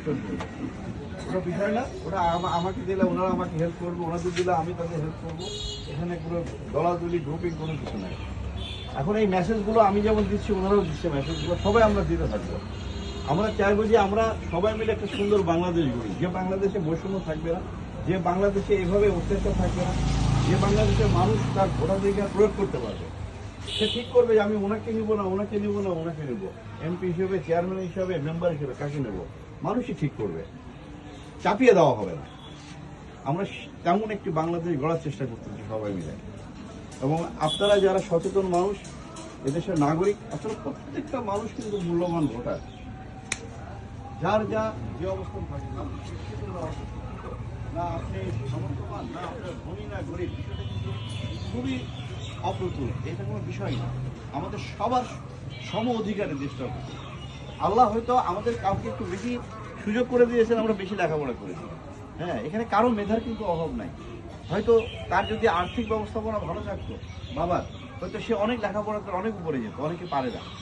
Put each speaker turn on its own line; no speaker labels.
চলবে, ওটা বিষয় না। ওটা আমাকে দিলে ওনারা আমাকে হেল্প করবে, ওনাদের দিলে আমি তাদের হেল্প করবো। এখানে কোনো দলাদলি গ্রুপিং কোনো কিছু নাই। এখন এই মেসেজগুলো আমি যেমন দিচ্ছি, ওনারাও দিচ্ছে মেসেজগুলো, সবাই আমরা দিতে থাকবো। আমরা চাইবো যে আমরা সবাই মিলে একটা সুন্দর বাংলাদেশ গড়ি, যে বাংলাদেশে বৈষম্য থাকবে না, যে বাংলাদেশে এভাবে অত্যাচার থাকবে না, যে বাংলাদেশের মানুষ তার ভোটাধিকার প্রয়োগ করতে পারবে। সে ঠিক করবে যে আমি ওনাকে নিব না, ওনাকে নিব না, ওনাকে নেব, এমপি হিসেবে, চেয়ারম্যান হিসেবে, মেম্বার হিসেবে কাকে নেব, মানুষই ঠিক করবে, চাপিয়ে দেওয়া হবে না। আমরা তেমন একটি বাংলাদেশ গড়ার চেষ্টা করতেছি সবাই মিলে। এবং আপনারা যারা সচেতন মানুষ, এদেশের নাগরিক, আসলে প্রত্যেকটা মানুষ কিন্তু মূল্যবান ভোটার। যার যা যে অবস্থান থাকে, না আপনি শিক্ষিত না অশিক্ষিত, না আপনি সমর্থবান, না আপনার ধনী না গরিব, বিষয়টা কিন্তু খুবই অপ্রতুল। এটা কোনো বিষয় না। আমাদের সবার সম অধিকারের দেশটা। আল্লাহ হয়তো আমাদের কাউকে একটু বেশি সুযোগ করে দিয়েছেন, আমরা বেশি লেখাপড়া করেছি। হ্যাঁ, এখানে কারো মেধার কিন্তু অভাব নাই। হয়তো তার যদি আর্থিক ব্যবস্থাপনা ভালো থাকতো বাবার, হয়তো সে অনেক লেখাপড়া করে অনেক উপরে যেত, অনেকে পারে না।